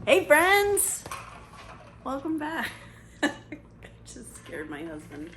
Hey friends! Welcome back. I just scared my husband.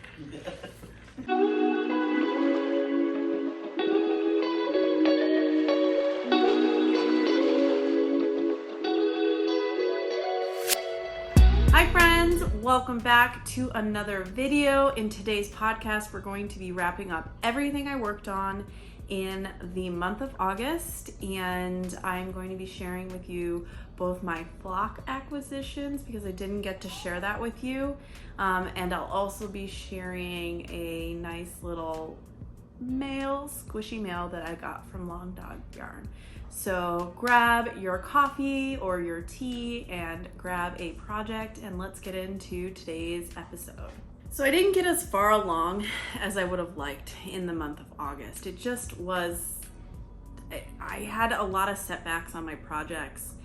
Hi friends! Welcome back to another video. In today's podcast, we're going to be wrapping up everything I worked on in the month of August, and I'm going to be sharing with you both my Flock acquisitions because I didn't get to share that with you, and I'll also be sharing a nice little squishy mail that I got from Longdog yarn. So grab your coffee or your tea and grab a project, and let's get into today's episode. So I didn't get as far along as I would have liked in the month of August. It just was, I had a lot of setbacks on my projects,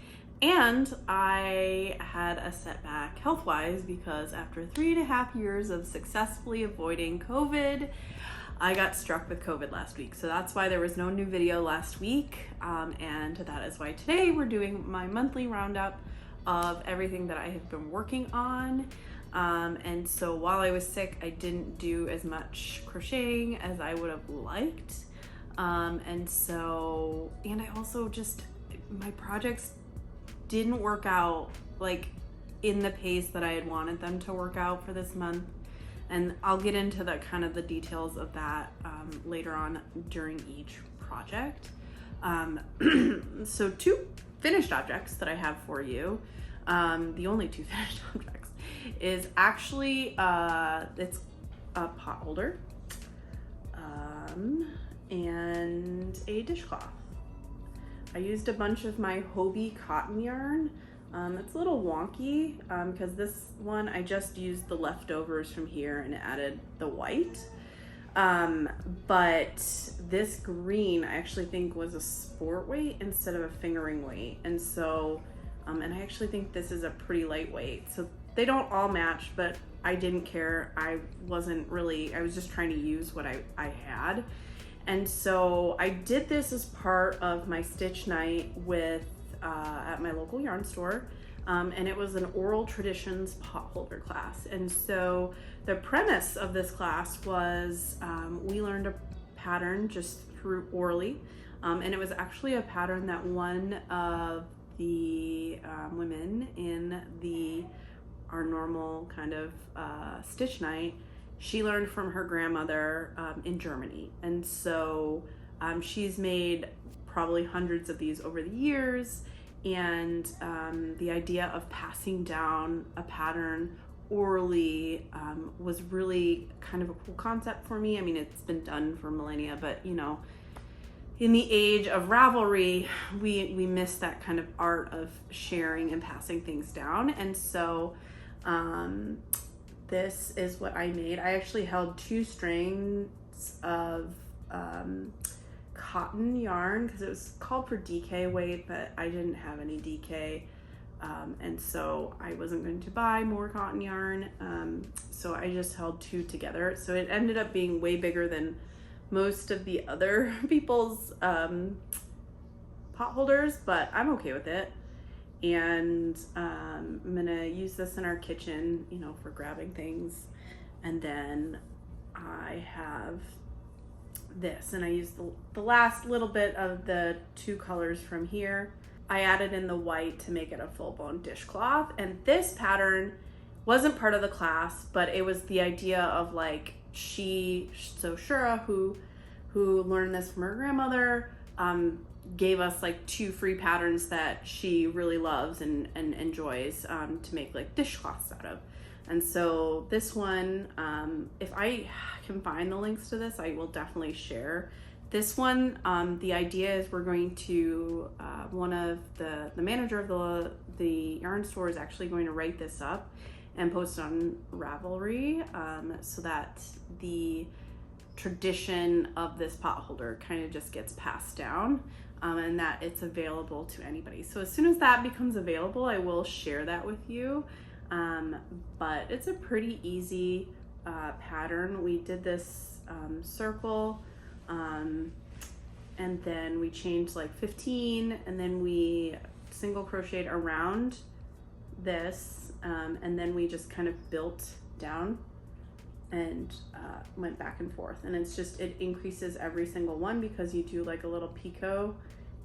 and I had a setback health-wise because after 3.5 years of successfully avoiding COVID, I got struck with COVID last week. So that's why there was no new video last week, and that is why today we're doing my monthly roundup of everything that I have been working on. And so while I was sick, I didn't do as much crocheting as I would have liked. And I also just, my projects didn't work out like in the pace that I had wanted them to work out for this month. And I'll get into the kind of the details of that later on during each project. So 2 finished objects that I have for you, the only 2 finished objects, is actually it's a pot holder and a dishcloth. I used a bunch of my Hobie cotton yarn. It's a little wonky because this one I just used the leftovers from here and added the white. But this green I actually think was a sport weight instead of a fingering weight. And so, and I actually think this is a pretty lightweight. So they don't all match, but I didn't care. I was just trying to use what I had. And so I did this as part of my stitch night with at my local yarn store, and it was an oral traditions potholder class. And so the premise of this class was we learned a pattern just through orally, and it was actually a pattern that one of the women in our normal kind of stitch night, she learned from her grandmother in Germany. And so she's made probably hundreds of these over the years, and the idea of passing down a pattern orally was really kind of a cool concept for me. I mean, it's been done for millennia, but you know, in the age of Ravelry, we miss that kind of art of sharing and passing things down. And so this is what I made. I actually held 2 strands of cotton yarn because it was called for DK weight, but I didn't have any DK, and so I wasn't going to buy more cotton yarn, so I just held 2 together. So it ended up being way bigger than most of the other people's pot holders, but I'm okay with it. And I'm gonna use this in our kitchen, you know, for grabbing things. And then I have this, and I used the last little bit of the 2 colors from here. I added in the white to make it a full-blown dishcloth. And this pattern wasn't part of the class, but it was the idea of like Shura, who learned this from her grandmother, gave us like 2 free patterns that she really loves and enjoys to make like dishcloths out of. And so this one, if I can find the links to this, I will definitely share. This one, the idea is we're going to, one of the manager of the yarn store is actually going to write this up and post it on Ravelry, so that the tradition of this pot holder kind of just gets passed down, and that it's available to anybody. So as soon as that becomes available, I will share that with you. But it's a pretty easy pattern. We did this circle, and then we changed like 15, and then we single crocheted around this, and then we just kind of built down and went back and forth. And it's just, it increases every single one because you do like a little picot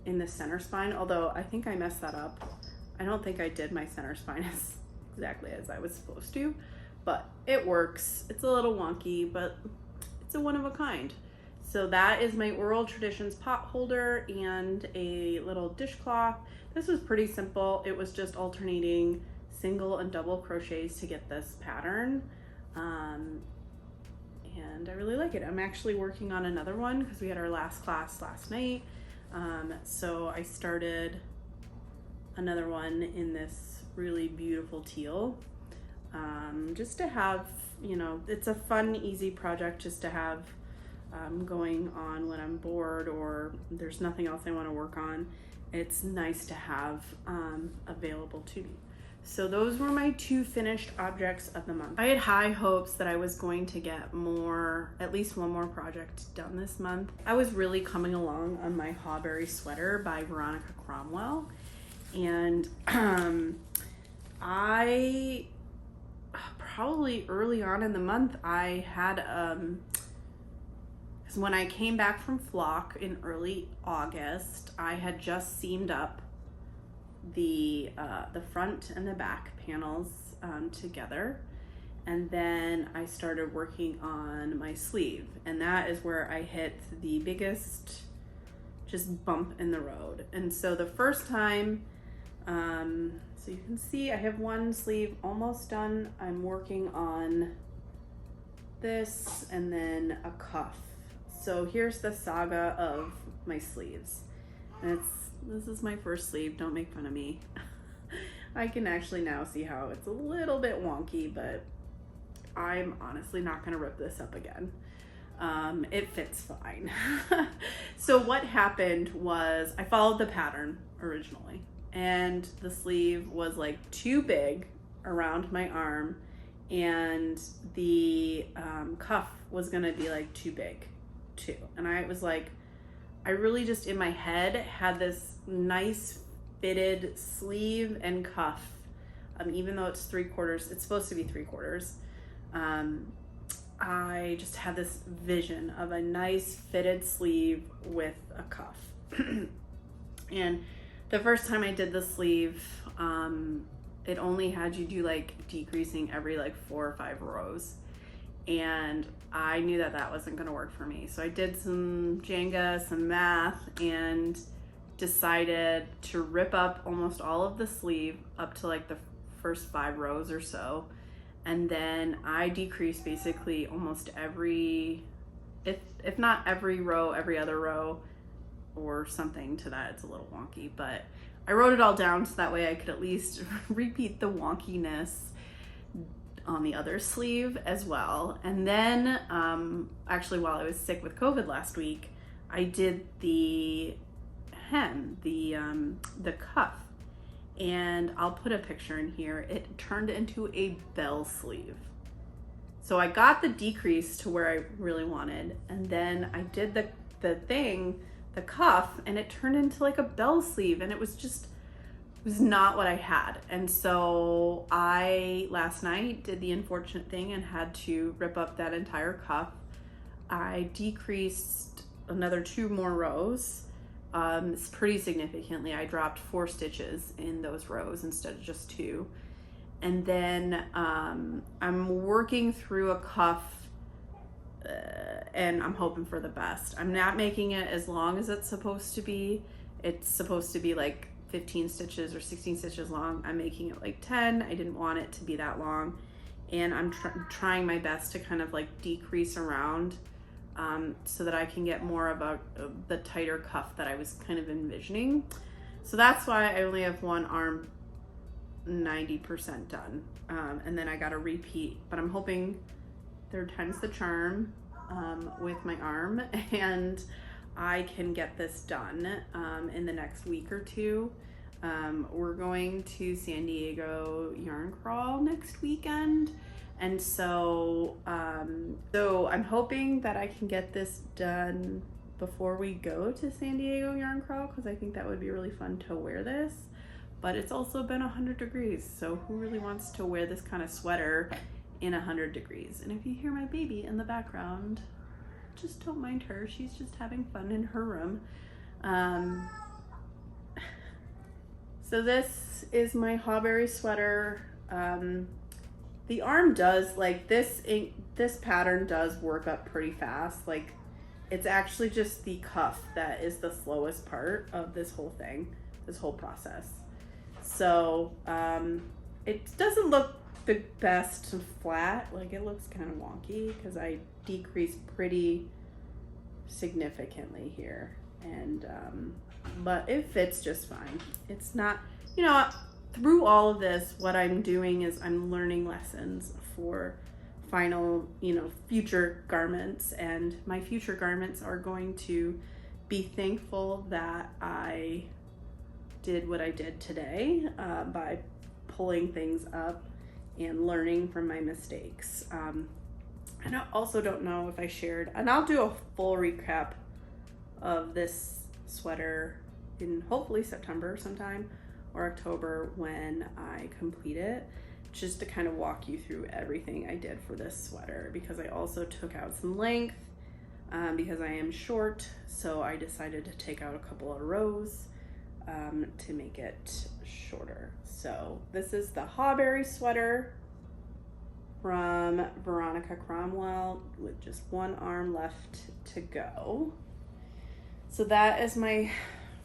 in the center spine, although I think I messed that up. I don't think I did my center spine as exactly as I was supposed to, but it works. It's a little wonky, but it's a one of a kind. So that is my Oral Traditions pot holder and a little dishcloth. This was pretty simple. It was just alternating single and double crochets to get this pattern. And I really like it. I'm actually working on another one because we had our last class last night. So I started another one in this really beautiful teal, just to have, you know, it's a fun, easy project just to have going on when I'm bored or there's nothing else I want to work on. It's nice to have available to me. So those were my 2 finished objects of the month. I had high hopes that I was going to get more, at least one more project done this month. I was really coming along on my Hawberry Sweater by Veronika Cromwell. And I probably early on in the month, I had, because when I came back from Flock in early August, I had just seamed up the front and the back panels together, and then I started working on my sleeve, and that is where I hit the biggest just bump in the road. And so the first time, so you can see I have one sleeve almost done. I'm working on this and then a cuff. So here's the saga of my sleeves, and this is my first sleeve. Don't make fun of me. I can actually now see how it's a little bit wonky, but I'm honestly not gonna rip this up again. It fits fine. So what happened was I followed the pattern originally, and the sleeve was like too big around my arm, and the cuff was gonna be like too big too. And I was like, I really just in my head had this nice fitted sleeve and cuff, even though it's 3/4, it's supposed to be 3/4. I just had this vision of a nice fitted sleeve with a cuff. And the first time I did the sleeve, it only had you do like decreasing every like 4 or 5 rows. And I knew that that wasn't gonna work for me. So I did some Jenga, some math, and decided to rip up almost all of the sleeve up to like the first 5 rows or so. And then I decreased basically almost every, if not every row, every other row or something to that. It's a little wonky, but I wrote it all down so that way I could at least repeat the wonkiness on the other sleeve as well. And then actually while I was sick with COVID last week, I did the hem, the cuff, and I'll put a picture in here. It turned into a bell sleeve. So I got the decrease to where I really wanted, and then I did the cuff, and it turned into like a bell sleeve, and it was not what I had. And so I last night did the unfortunate thing and had to rip up that entire cuff. I decreased another 2 more rows, it's pretty significantly. I dropped 4 stitches in those rows instead of just 2. And then I'm working through a cuff, and I'm hoping for the best. I'm not making it as long as it's supposed to be. It's supposed to be like 15 stitches or 16 stitches long. I'm making it like 10. I didn't want it to be that long. And I'm trying my best to kind of like decrease around so that I can get more of the tighter cuff that I was kind of envisioning. So that's why I only have one arm 90% done. And then I got to repeat, but I'm hoping 3rd time's the charm with my arm, and I can get this done in the next week or 2. We're going to San Diego Yarn Crawl next weekend, and so I'm hoping that I can get this done before we go to San Diego Yarn Crawl, because I think that would be really fun to wear this. but it's also been 100 degrees. So who really wants to wear this kind of sweater in 100 degrees? And if you hear my baby in the background, just don't mind her. She's just having fun in her room. So this is my Hawberry sweater. The arm does, like, this pattern does work up pretty fast. Like, it's actually just the cuff that is the slowest part of this whole thing, this whole process. So it doesn't look the best flat. Like, it looks kind of wonky because I decreased pretty significantly here, and but it fits just fine. It's not, you know, through all of this, what I'm doing is I'm learning lessons for final, you know, future garments, and my future garments are going to be thankful that I did what I did today by pulling things up and learning from my mistakes. I also don't know if I shared, and I'll do a full recap of this sweater in hopefully September sometime or October when I complete it, just to kind of walk you through everything I did for this sweater, because I also took out some length because I am short, so I decided to take out a couple of rows to make it shorter. So this is the Hawberry sweater from Veronika Cromwell with just one arm left to go. So that is my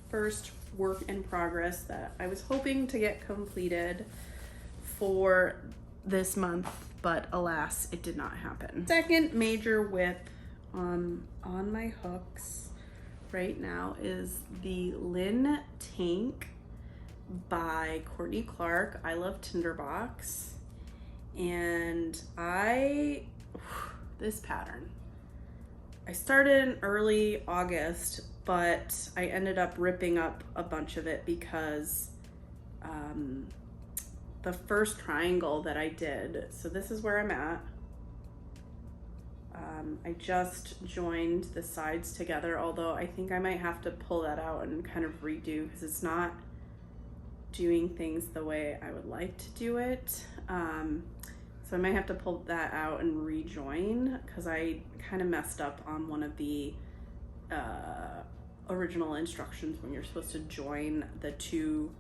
first work in progress that I was hoping to get completed for this month, but alas, it did not happen. Second major whip on my hooks right now is the Lyn Tank by Courtney Clark. I love Tinderbox. And this pattern, I started in early August, but I ended up ripping up a bunch of it because the first triangle that I did, so this is where I'm at. I just joined the sides together, although I think I might have to pull that out and kind of redo because it's not doing things the way I would like to do it. So I might have to pull that out and rejoin because I kind of messed up on one of the original instructions when you're supposed to join the two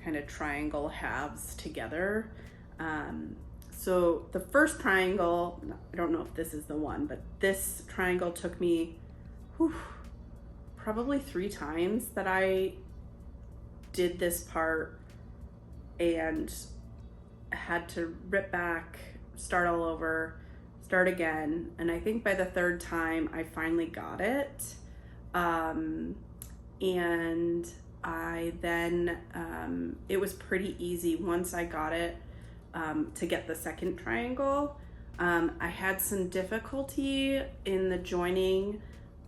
kind of triangle halves together. So the first triangle, I don't know if this is the one, but this triangle took me probably 3 times that I did this part and had to rip back, start all over, start again. And I think by the 3rd time I finally got it. And I then, it was pretty easy once I got it to get the second triangle. I had some difficulty in the joining,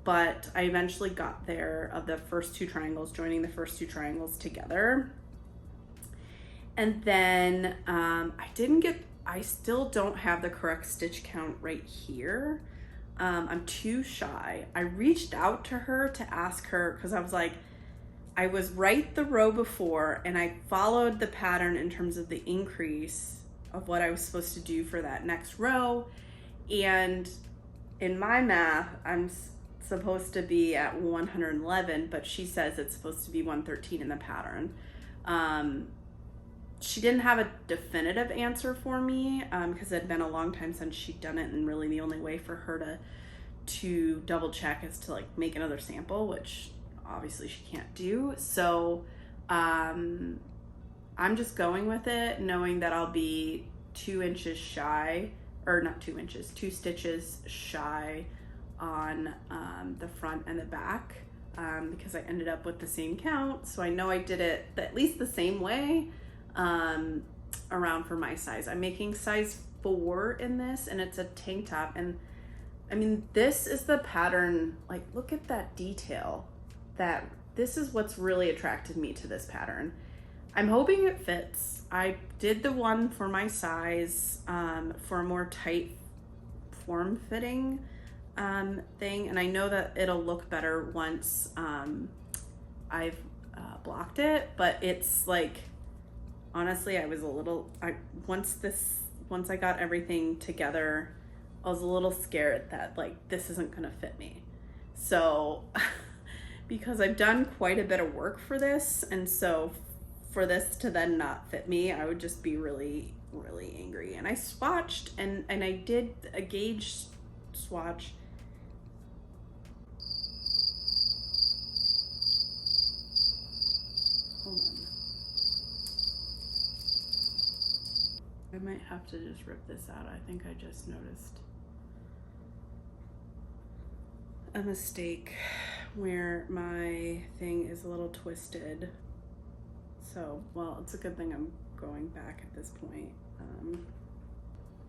but I eventually got there of the first 2 triangles, joining the first 2 triangles together. And then I still don't have the correct stitch count right here. I'm too shy. I reached out to her to ask her because I was like, I was right the row before and I followed the pattern in terms of the increase of what I was supposed to do for that next row. And in my math, I'm supposed to be at 111, but she says it's supposed to be 113 in the pattern. She didn't have a definitive answer for me because it had been a long time since she'd done it, and really the only way for her to double check is to like make another sample, which obviously she can't do. So I'm just going with it, knowing that I'll be 2 inches shy, or not 2 inches, 2 stitches shy on the front and the back because I ended up with the same count. So I know I did it at least the same way around for my size. I'm making size 4 in this, and it's a tank top. And I mean, this is the pattern, like, look at that detail. This is what's really attracted me to this pattern. I'm hoping it fits. I did the one for my size for a more tight form fitting thing, and I know that it'll look better once I've blocked it, but it's like, honestly, I was a little, once I got everything together, I was a little scared that like this isn't gonna fit me. So because I've done quite a bit of work for this, and so for this to then not fit me, I would just be really, really angry. And I swatched and I did a gauge swatch. Hold on. I might have to just rip this out. I think I just noticed a mistake where my thing is a little twisted. So, well, it's a good thing I'm going back at this point.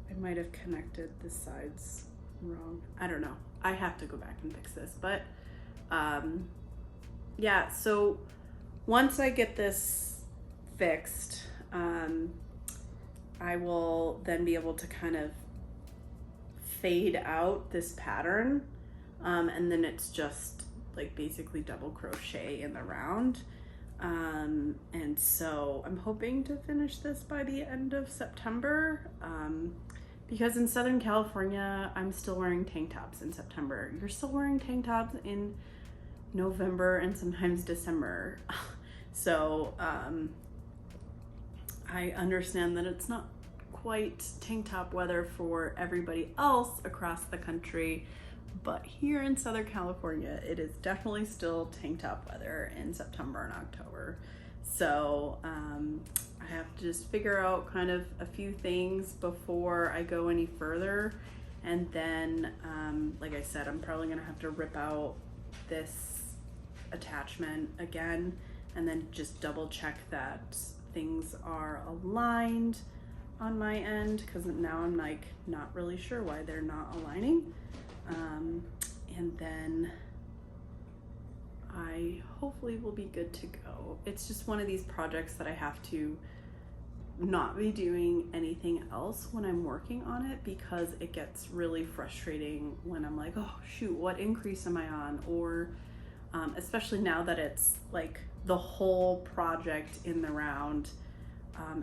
I might have connected the sides wrong. I don't know. I have to go back and fix this. But yeah, so once I get this fixed, I will then be able to kind of fade out this pattern. And then it's just like basically double crochet in the round. And so I'm hoping to finish this by the end of September, because in Southern California, I'm still wearing tank tops in September. You're still wearing tank tops in November and sometimes December. So, I understand that it's not quite tank top weather for everybody else across the country, but here in Southern California, it is definitely still tank top weather in September and October. So I have to just figure out kind of a few things before I go any further. And then, like I said, I'm probably gonna have to rip out this attachment again and then just double check that things are aligned on my end, because now I'm like not really sure why they're not aligning. And then I hopefully will be good to go. It's just one of these projects that I have to not be doing anything else when I'm working on it, because it gets really frustrating when I'm like, oh shoot, what increase am I on? Or especially now that it's like the whole project in the round,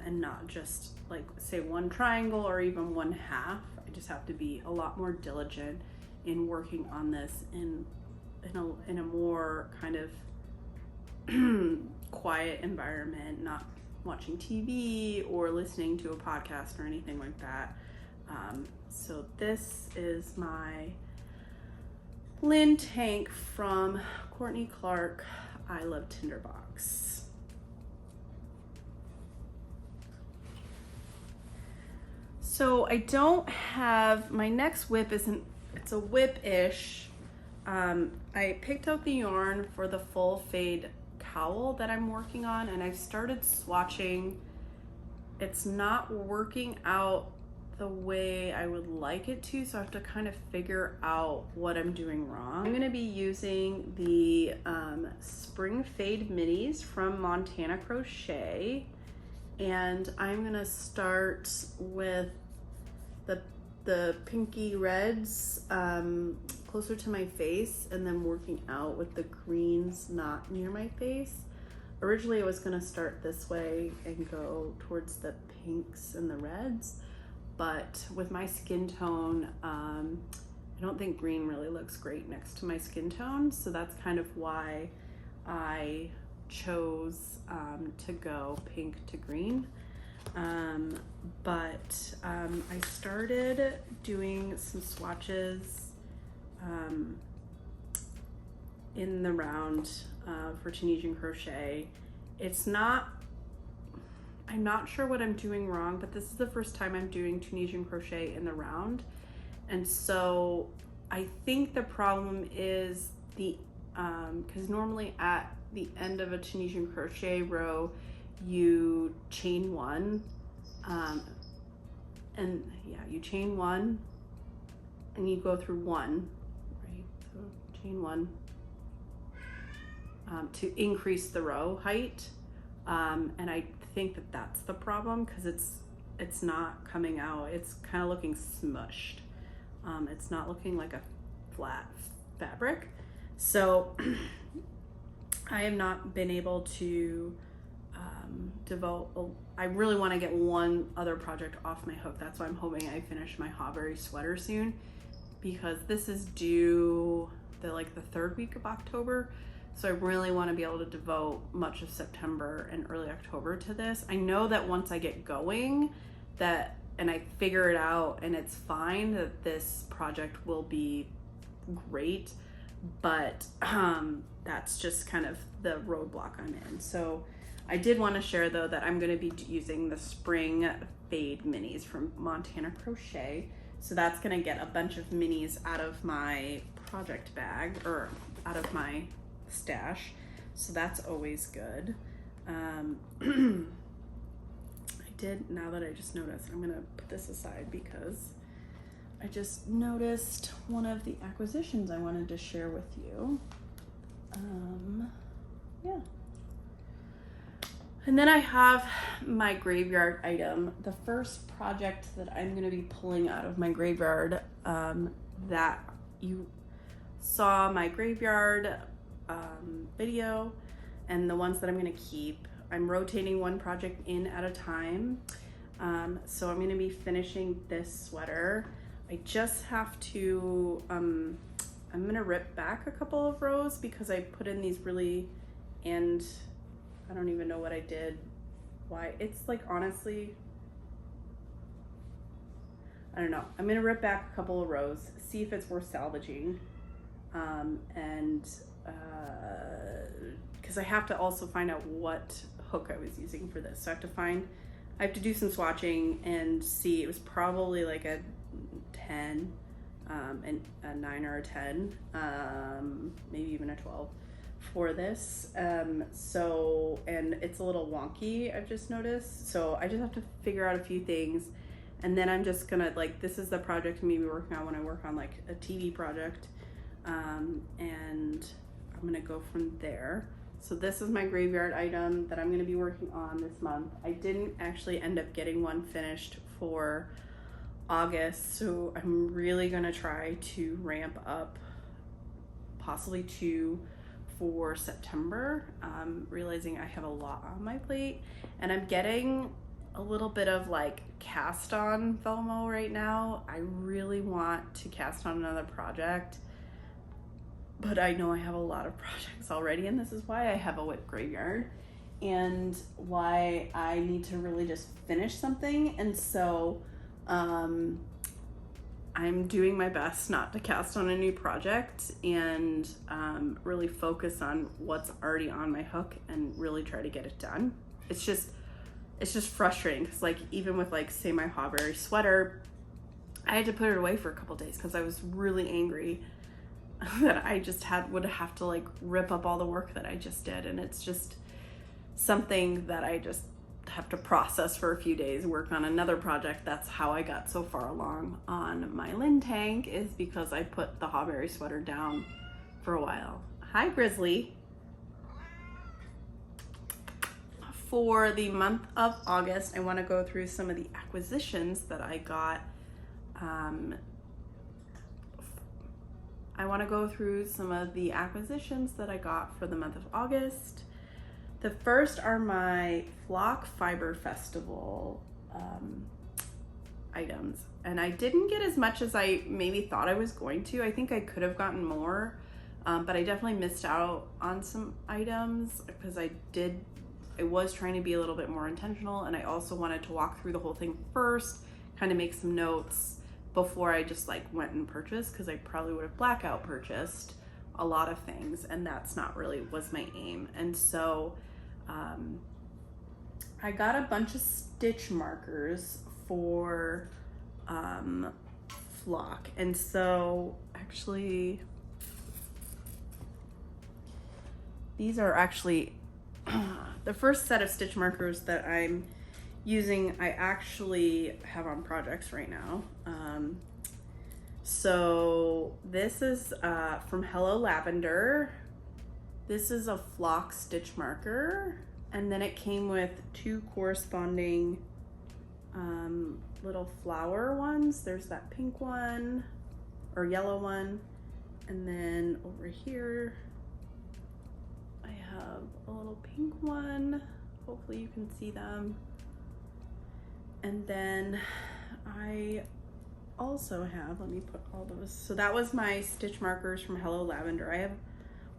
and not just like say one triangle or even one half. I just have to be a lot more diligent in working on this in a more kind of quiet environment, not watching TV or listening to a podcast or anything like that. So this is my Lyn Tank from Courtney Clark, I Love Tinderbox. So I don't have, my next whip isn't, it's a whip-ish. I picked out the yarn for the full fade cowl that I'm working on, and I've started swatching. It's not working out the way I would like it to, so I have to kind of figure out what I'm doing wrong. I'm gonna be using the Spring Fade Minis from Montana Crochet, and I'm gonna start with the pinky reds closer to my face, and then working out with the greens not near my face. Originally I was gonna start this way and go towards the pinks and the reds, but with my skin tone, I don't think green really looks great next to my skin tone, so that's kind of why I chose to go pink to green. I started doing some swatches in the round for Tunisian crochet. I'm not sure what I'm doing wrong, but this is the first time I'm doing Tunisian crochet in the round. And so I think the problem is because normally at the end of a Tunisian crochet row, you chain one, and yeah, you chain one and you go through one, right? So chain one to increase the row height. And I think that that's the problem, because it's not coming out. It's kind of looking smushed. It's not looking like a flat fabric. So I have not been able to I really want to get one other project off my hook. That's why I'm hoping I finish my Hawberry Sweater soon, because this is due the 3rd week of October. So I really want to be able to devote much of September and early October to this. I know that once I get going and I figure it out and it's fine, that this project will be great, but that's just kind of the roadblock I'm in. So I did want to share though that I'm going to be using the spring fade minis from Montana Crochet. So that's going to get a bunch of minis out of my project bag, or out of my stash. So that's always good. Now that I just noticed, I'm going to put this aside because I just noticed one of the acquisitions I wanted to share with you. Yeah. And then I have my graveyard item. The first project that I'm gonna be pulling out of my graveyard, that you saw my graveyard video, and the ones that I'm gonna keep. I'm rotating one project in at a time. So I'm gonna be finishing this sweater. I just have to, I'm gonna rip back a couple of rows because I put in these and I don't even know what I did. Why? It's honestly, I don't know. I'm gonna rip back a couple of rows, see if it's worth salvaging. Because I have to also find out what hook I was using for this. So I have to do some swatching and see. It was probably like a 10, and a 9 or a 10, maybe even a 12. For this, and it's a little wonky, I've just noticed, so I just have to figure out a few things, and then I'm just gonna this is the project I'm gonna be working on when I work on a TV project, and I'm gonna go from there. So this is my graveyard item that I'm gonna be working on this month. I didn't actually end up getting one finished for August, so I'm really gonna try to ramp up possibly 2 for September, realizing I have a lot on my plate, and I'm getting a little bit of cast on FOMO right now. I really want to cast on another project, but I know I have a lot of projects already, and this is why I have a WIP graveyard and why I need to really just finish something. And so I'm doing my best not to cast on a new project, and really focus on what's already on my hook and really try to get it done. It's just frustrating because even with say my Hawberry Sweater, I had to put it away for a couple days because I was really angry that I just would have to rip up all the work that I just did, and it's just something that I just have to process for a few days, work on another project. That's how I got so far along on my Lyn Tank, is because I put the Hawberry Sweater down for a while. Hi, Grizzly. For the month of August, I want to go through some of the acquisitions that I got. For the month of August. The first are my Flock Fiber Festival items, and I didn't get as much as I maybe thought I was going to. I think I could have gotten more, but I definitely missed out on some items because I was trying to be a little bit more intentional, and I also wanted to walk through the whole thing first, kind of make some notes before I just went and purchased, because I probably would have blackout purchased a lot of things, and that's not really was my aim. And so I got a bunch of stitch markers for Flock, and so actually these are actually the first set of stitch markers that I'm using. I actually have on projects right now. So this is from Hello Lavender. This is a Flock stitch marker, and then it came with 2 corresponding little flower ones. There's that pink one or yellow one, and then over here I have a little pink one hopefully you can see them. And then I also have, let me put all those, so that was my stitch markers from Hello Lavender. I have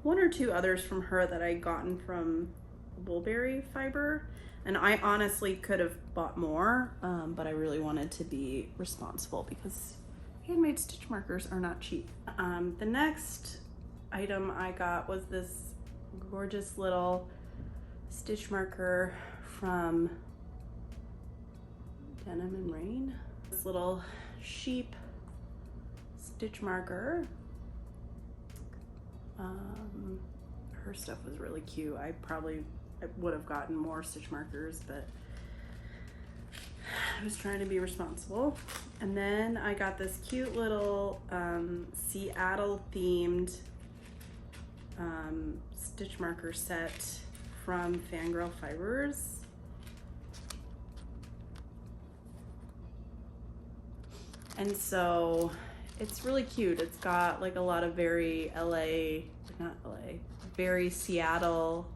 one or two others from her that I gotten from Hawberry Fiber, and I honestly could have bought more, but I really wanted to be responsible because handmade stitch markers are not cheap. The next item I got was this gorgeous little stitch marker from Denim Rain. This little sheep stitch marker. Her stuff was really cute. I would have gotten more stitch markers, but I was trying to be responsible. And then I got this cute little Seattle themed stitch marker set from Fangirl Fibers. And so it's really cute. It's got like a lot of very very Seattle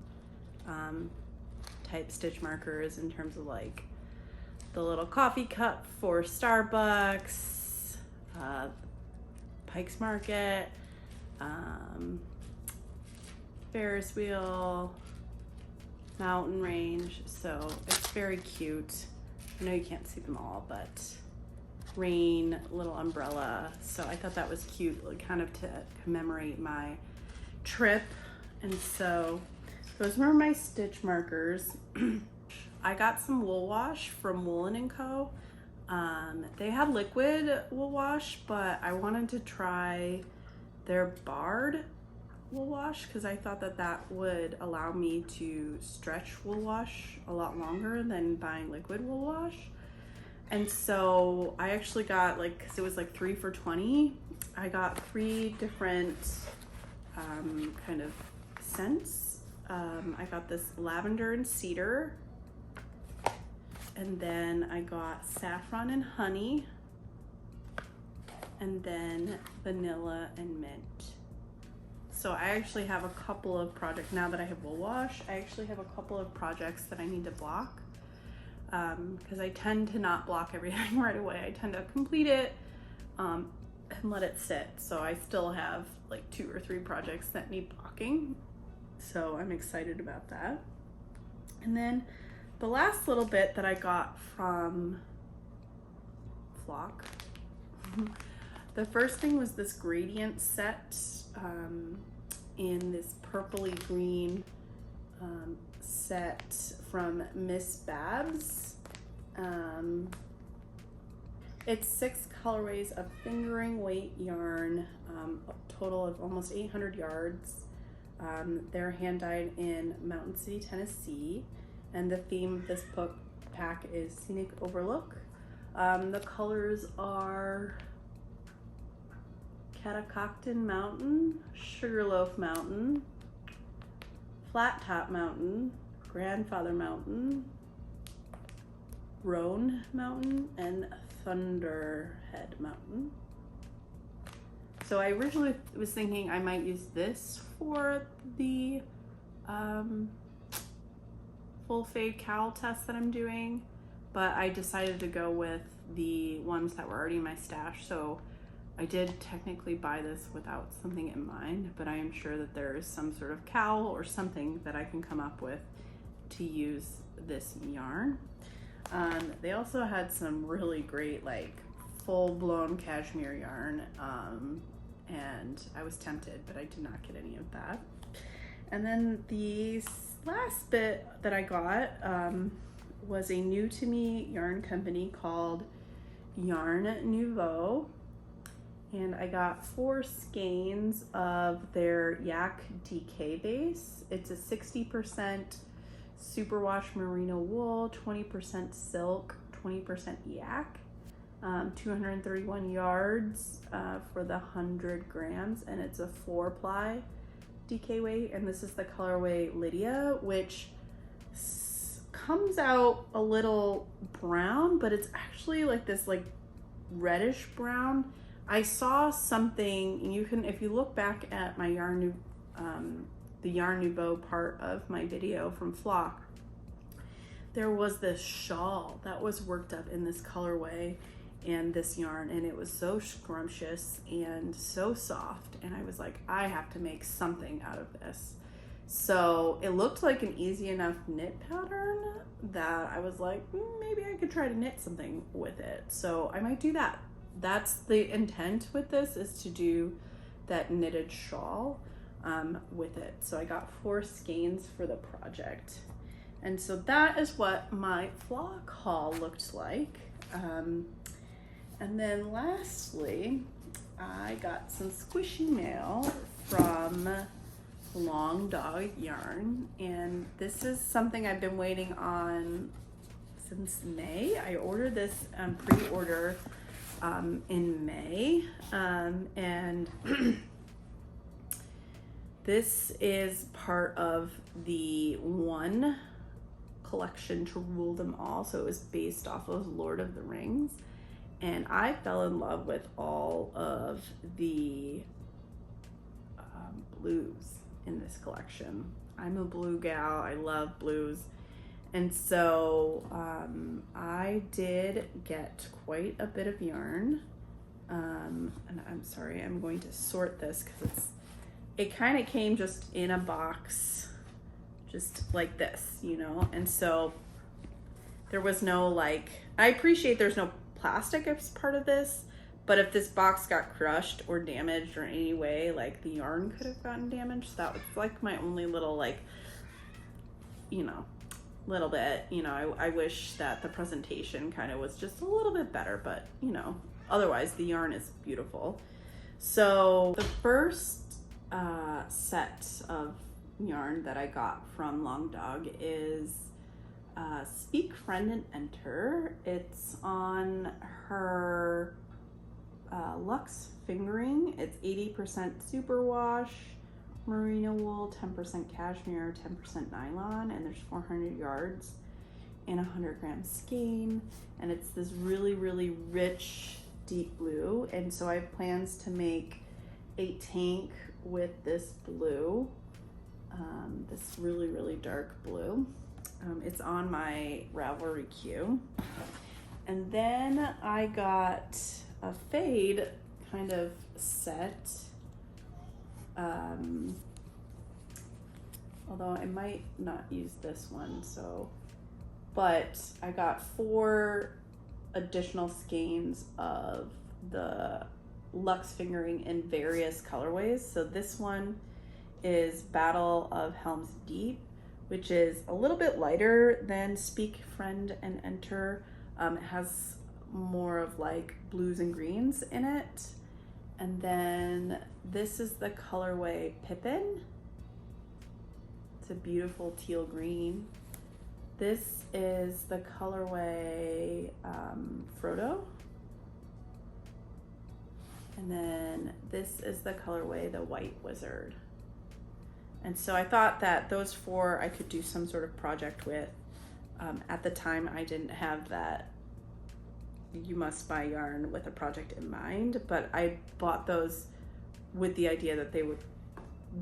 type stitch markers in terms of like the little coffee cup for Starbucks, Pike's Market, Ferris wheel, mountain range. So it's very cute. I know you can't see them all, but rain, little umbrella. So I thought that was cute, like kind of to commemorate my trip. And so those were my stitch markers. I got some wool wash from Woolen Co. They had liquid wool wash, but I wanted to try their barred wool wash because I thought that that would allow me to stretch wool wash a lot longer than buying liquid wool wash. And so I actually got, like, because it was like 3 for $20, I got 3 different kind of scents. I got this lavender and cedar, and then I got saffron and honey, and then vanilla and mint. So I actually have a couple of projects, now that I have wool wash, I actually have a couple of projects that I need to block. Because I tend to not block everything right away. I tend to complete it and let it sit. So I still have like 2 or 3 projects that need blocking. So I'm excited about that. And then the last little bit that I got from Flock, the first thing was this gradient set in this purpley green set from Miss Babs. It's 6 colorways of fingering weight yarn, a total of almost 800 yards. They're hand dyed in Mountain City, Tennessee, and the theme of this book pack is Scenic Overlook. The colors are Catoctin Mountain, Sugarloaf Mountain, Flat Top Mountain, Grandfather Mountain, Roan Mountain, and Thunderhead Mountain. So I originally was thinking I might use this for the full fade cowl test that I'm doing, but I decided to go with the ones that were already in my stash. So I did technically buy this without something in mind, but I am sure that there is some sort of cowl or something that I can come up with to use this yarn. They also had some really great like full-blown cashmere yarn, and I was tempted, but I did not get any of that. And then the last bit that I got was a new to me yarn company called Nouveau. And I got 4 skeins of their Yak DK base. It's a 60% superwash merino wool, 20% silk, 20% yak, 231 yards for the 100 grams, and it's a 4-ply DK weight. And this is the colorway Lydia, which comes out a little brown, but it's actually like this like reddish brown. I saw something, and you can, if you look back at my the Yarn Nouveau part of my video from Flock, there was this shawl that was worked up in this colorway and this yarn, and it was so scrumptious and so soft, and I was like, I have to make something out of this. So it looked like an easy enough knit pattern that I was like, maybe I could try to knit something with it. So I might do that. That's the intent with this, is to do that knitted shawl with it. So I got 4 skeins for the project. And so that is what my Flock haul looked like. And then lastly, I got some squishy mail from Longdog yarn, and this is something I've been waiting on since May. I ordered this pre-order in May, and this is part of the one collection to rule them all. So it was based off of Lord of the Rings, and I fell in love with all of the blues in this collection. I'm a blue gal, I love blues. And so I did get quite a bit of yarn. And I'm sorry, I'm going to sort this because it kind of came just in a box, just like this, you know? And so there was no like, I appreciate there's no plastic as part of this, but if this box got crushed or damaged or any way, like the yarn could have gotten damaged. That was like my only little like, you know, little bit, you know, I wish that the presentation kind of was just a little bit better, but you know, otherwise the yarn is beautiful. So the first set of yarn that I got from Longdog is Speak, Friend, and Enter. It's on her Luxe Fingering. It's 80% superwash, merino wool, 10% cashmere, 10% nylon, and there's 400 yards in a 100-gram skein, and it's this really, really rich deep blue. And so I have plans to make a tank with this blue, this really, really dark blue. It's on my Ravelry queue. And then I got a fade kind of set, although I might not use this one, so, but I got 4 additional skeins of the Luxe Fingering in various colorways. So this one is Battle of Helm's Deep, which is a little bit lighter than Speak, Friend, and Enter. It has more of like blues and greens in it. And then this is the colorway Pippin. It's a beautiful teal green. This is the colorway Frodo. And then this is the colorway the White Wizard. And so I thought that those 4 I could do some sort of project with. At the time, I didn't have that you must buy yarn with a project in mind, but I bought those with the idea that they would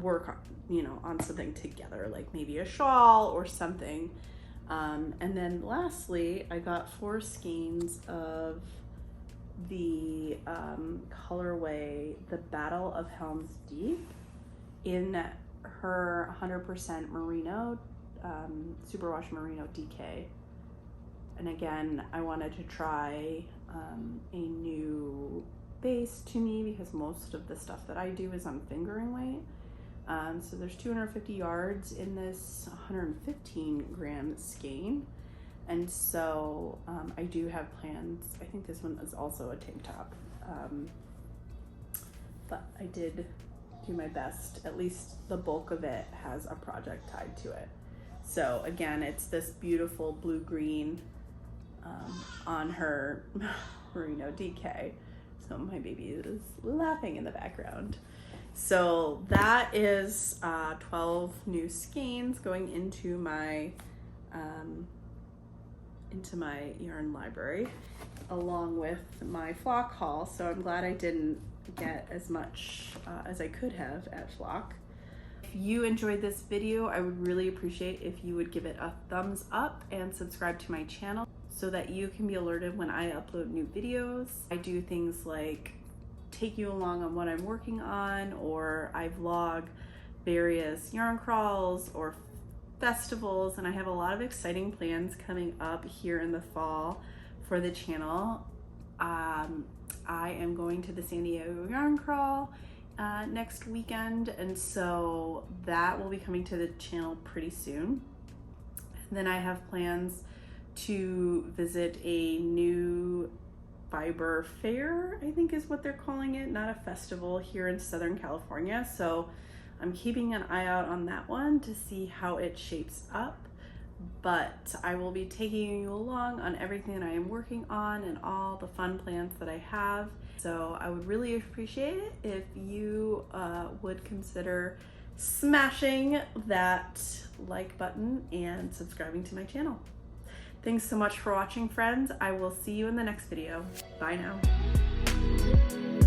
work on, you know, on something together, like maybe a shawl or something. And then lastly, I got 4 skeins of the colorway The Battle of Helm's Deep in her 100% merino, superwash merino DK. And again, I wanted to try a new base to me because most of the stuff that I do is on fingering weight. So there's 250 yards in this 115-gram skein. And so I do have plans. I think this one is also a tank top. But I did do my best. At least the bulk of it has a project tied to it. So again, it's this beautiful blue-green on her merino DK. So my baby is laughing in the background. So that is 12 new skeins going into my yarn library, along with my Flock haul. So I'm glad I didn't get as much as I could have at Flock. you enjoyed this video, I would really appreciate if you would give it a thumbs up and subscribe to my channel so that you can be alerted when I upload new videos. I do things like take you along on what I'm working on, or I vlog various yarn crawls or festivals, and I have a lot of exciting plans coming up here in the fall for the channel. I am going to the San Diego Yarn Crawl next weekend, and so that will be coming to the channel pretty soon. And then I have plans to visit a new fiber fair, I think is what they're calling it, not a festival, here in Southern California. So I'm keeping an eye out on that one to see how it shapes up. But I will be taking you along on everything that I am working on and all the fun plans that I have. So I would really appreciate it if you would consider smashing that like button and subscribing to my channel. Thanks so much for watching, friends. I will see you in the next video. Bye now.